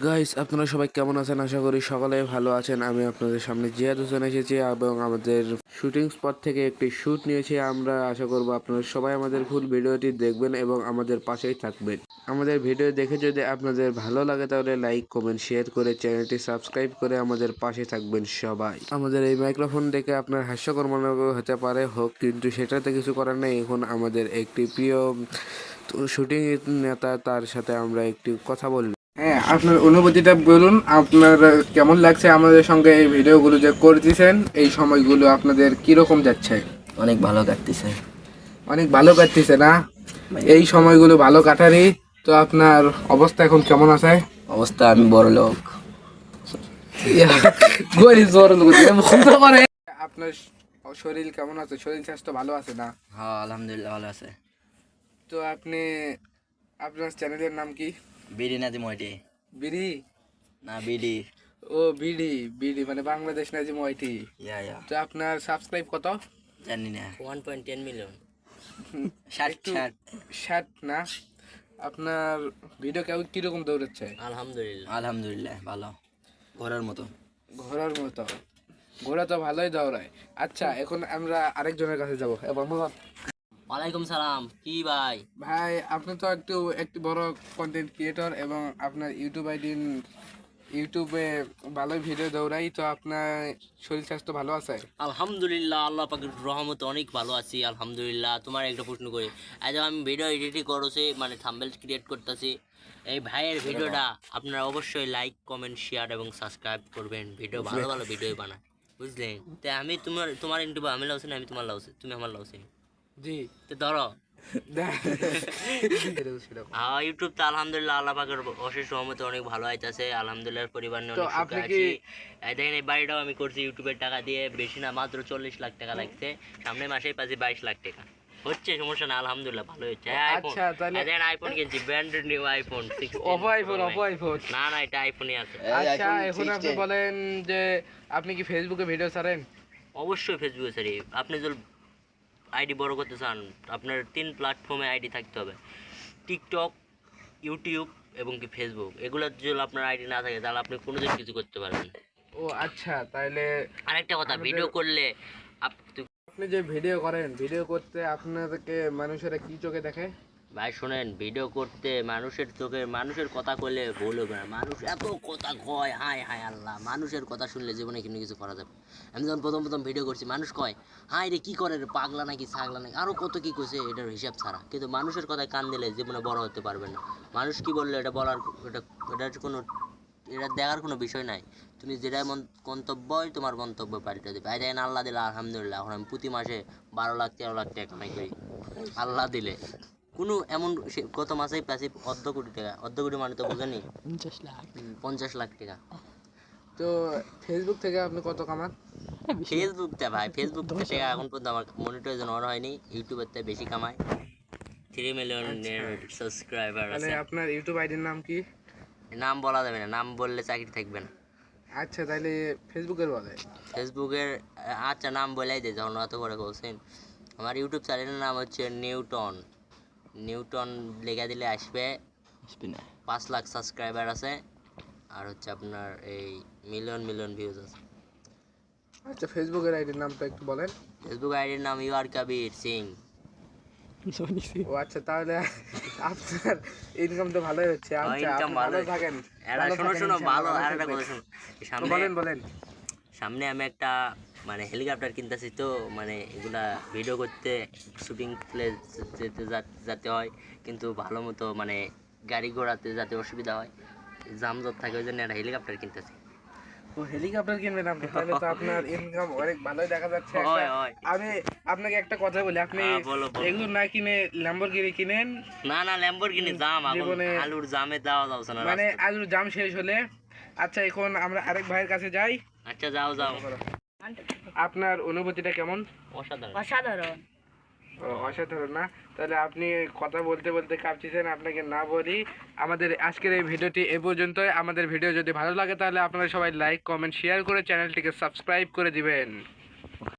Guys, আপনারা সবাই কেমন আছেন? আশা করি সকলে ভালো আছেন। আমি আপনাদের সামনে জিয়াদ হোসেন এসেছি এবং আমাদের শুটিং স্পট থেকে একটি শ্যুট নিয়েছি। আমরা আশা করব আপনারা সবাই আমাদের ফুল ভিডিওটি দেখবেন এবং আমাদের পাশেই থাকবেন। আমাদের ভিডিও দেখে যদি আপনাদের ভালো লাগে তাহলে লাইক কমেন্ট শেয়ার করে চ্যানেলটি সাবস্ক্রাইব করে আমাদের পাশে থাকবেন সবাই। আমাদের এই মাইক্রোফোন দেখে আপনার হাস্যকর মনে হতে পারে হোক, কিন্তু সেটাতে কিছু করার নেই। এখন আমাদের একটি প্রিয় শুটিং নেতা, তার সাথে আমরা একটি কথা বলব। হ্যাঁ, আপনার অনুভূতিটা বলুন। আপনার কেমন লাগছে আমাদের সঙ্গে এই ভিডিওগুলো যে করতেছেন? এই সময়গুলো আপনাদের কিরকম যাচ্ছে? অনেক ভালো কাটতেছে। অনেক ভালো কাটতেছে না? এই সময়গুলো ভালো কাটারই তো আপনার অবস্থা এখন কেমন আছে? অবস্থা আমি বড় লোক। আপনার শরীর কেমন আছে? শরীর স্বাস্থ্য ভালো আছে না? হ্যাঁ, আলহামদুলিল্লাহ ভালো আছে। তো আপনার চ্যানেলের নাম কি? বিডি নাজিম ওইটি বিডি? না বিডি। ও বিডি, বিডি মানে বাংলাদেশ নাজিম ওয়াইটি। ইয়া তো আপনার সাবস্ক্রাইব কত? জানি না। 1.10 মিলিয়ন। একটু 60 না? আপনার ভিডিও কিরকম দৌড়াচ্ছে? আলহামদুলিল্লাহ ভালো, ঘোরার মতো। ঘোড়ার মতো? ঘোড়া তো ভালোই দৌড়ায়। আচ্ছা, এখন আমরা আরেকজনের কাছে যাবো। ওয়ালাইকুম সালাম। কি ভাই? ভাই, আপনি তো একটু বড় কন্টেন্ট ক্রিয়েটর এবং আপনার ইউটিউবে ভালোই ভিডিও দৌড়াই, তো আপনার শরীর স্বাস্থ্য ভালো আছে? আলহামদুলিল্লাহ, আল্লাহ পাকের রহমতে অনেক ভালো আছি আলহামদুলিল্লাহ। তোমার একটা প্রশ্ন করি, আজ আমি ভিডিও এডিটিং করছি, মানে থাম্বনেল ক্রিয়েট করতেছি। এই ভাইয়ের ভিডিওটা আপনারা অবশ্যই লাইক কমেন্ট শেয়ার এবং সাবস্ক্রাইব করবেন। ভিডিও ভালো ভালো ভিডিও বানায়, বুঝলেন? তাই আমি তোমার ইউটিউবে আমি লাউছি না, আমি তোমার লাউছি, তুমি আমার লাউছি। জি, তো ধরো ইউটিউব তো আলহামদুলিল্লাহ আল্লাহ পাকের অশেষ রহমতে অনেক ভালো আইতাছে আলহামদুলিল্লাহ। পরিবার নিয়ে অনেক সুখে আছি। দেখেন, এই বাড়িটাও আমি করছি ইউটিউবের টাকা দিয়ে, বেশি না, মাত্র 40 লাখ টাকা লাগছে। সামনে মাসেই পাচ্ছি 22 লাখ টাকা। হচ্ছে, সমস্যা না, আলহামদুলিল্লাহ ভালো হচ্ছে। আচ্ছা, তাহলে দেখেন আইফোন কিনছি, branded new iPhone 16 Oppo iPhone? না না, এটা আইফোনই আছে। আচ্ছা, এখন আপনি বলেন যে আপনি কি ফেসবুকে ভিডিও ছাড়েন? অবশ্যই ফেসবুকে ছাড়ি। আপনি যদি আইডি বড় করতে চান, আপনার 3 প্ল্যাটফর্মে আইডি থাকতে হবে: টিকটক, ইউটিউব এবং কি ফেসবুক। এগুলোর যদি আপনার আইডি না থাকে তাহলে আপনি কোনোদিন কিছু করতে পারবেন না। ও আচ্ছা, তাইলে আরেকটা কথা, ভিডিও করলে আপনি যে ভিডিও করেন, ভিডিও করতে আপনাদেরকে মানুষেরা কি চোখে দেখে? ভাই শোনেন, ভিডিও করতে মানুষের চোখে মানুষের কথা কইলে ভুল হবে না। মানুষ এত কথা কয়, হায় হায় আল্লাহ, মানুষের কথা শুনলে জীবনে কিন্তু কিছু করা যাবে। আমি যখন প্রথম ভিডিও করছি, মানুষ কয় হায় রে কি করে রে, পাগলা নাকি ছাগলা নাকি, আরও কত কি কইছে, এটার হিসাব ছাড়া। কিন্তু মানুষের কথায় কান দিলে জীবনে বড় হতে পারবে না। মানুষ কি বললো এটা বলার, এটা দেখার কোনো বিষয় নাই। তুমি যেটা গন্তব্যই তোমার গন্তব্য পাল্টে দেবে। দেখেন, আল্লাহ দিলে আলহামদুলিল্লাহ এখন আমি প্রতি মাসে 12 লাখ 13 লাখ টাকা কামাই করি আল্লাহ দিলে। কোনো এমন গত মাসেই প্যাসিভ অর্ধ কোটি টাকা, অর্ধ কোটি মানে তো বোঝেনি, 50 লাখ টাকা। তো ফেসবুক থেকে আপনি কত কামান? ফেসবুক থেকে এখন পর্যন্ত আমার মনিটাইজেশন অন হয়নি। ইউটিউবের থেকে বেশি কামাই, 3 মিলিয়নের সাবস্ক্রাইবার আছে। আপনার ইউটিউব আইডির নাম কি? নাম বলা যাবে না, নাম বললে চাকরি থাকবে না। আচ্ছা, তাইলে ফেসবুকের বলে। ফেসবুকের আচ্ছা নাম বলেই দে, যখন অত করে বলছেন। আমার ইউটিউব চ্যানেলের নাম হচ্ছে নিউটন লেখা দিলে আসবে। 5 লাখ সাবস্ক্রাইবার আছে, আর হচ্ছে আপনার এই মিলিয়ন ভিউজ আছে। আচ্ছা, ফেসবুকের আইডির নামটা একটু বলেন। ফেসবুক আইডির নাম ইউআর কবির সিং। ও আচ্ছা, তাহলে আপনার ইনকাম তো ভালোই হচ্ছে। আচ্ছা, ইনকাম আপনি ভালো থাকেন। শোনো ভালো, আর একটা কথা শোনো। বলেন। সামনে আমি একটা মানে হেলিকপ্টার কিনতেছি, তো মানে এগুলা ভিডিও করতে শুটিং প্লেস যেতে হয়, কিন্তু ভালো মতো মানে গাড়ি ঘোড়াতে যাতে অসুবিধা হয়, জামজট থাকে, ওই জন্য একটা হেলিকপ্টার কিনতেছি। ও হেলিকপ্টার কিনবেন আপনি? তাহলে তো আপনার ইনকাম অনেক ভালোই দেখা যাচ্ছে। আমি আপনাকে একটা কথা বলি, আপনি এগুলো না কিনে ল্যাম্বরগিনি কিনেন। না ল্যাম্বরগিনি জাম, জীবনে আলুর জামে দেওয়া যাচ্ছে না, মানে আলুর জাম শেষ হলে। আচ্ছা, এখন আমরা আরেক ভাইয়ের কাছে যাই। আচ্ছা, যাও। আপনার অনুভূতিটা কেমন? অসাধারণ। অসাধারণ না? তাহলে আপনি কথা বলতে বলতে কাঁপছিলেন, আপনাকে না বলি। আমাদের আজকের এই ভিডিওটি এ পর্যন্তই। আমাদের ভিডিও যদি ভালো লাগে তাহলে আপনারা সবাই লাইক কমেন্ট শেয়ার করে চ্যানেলটিকে সাবস্ক্রাইব করে দিবেন।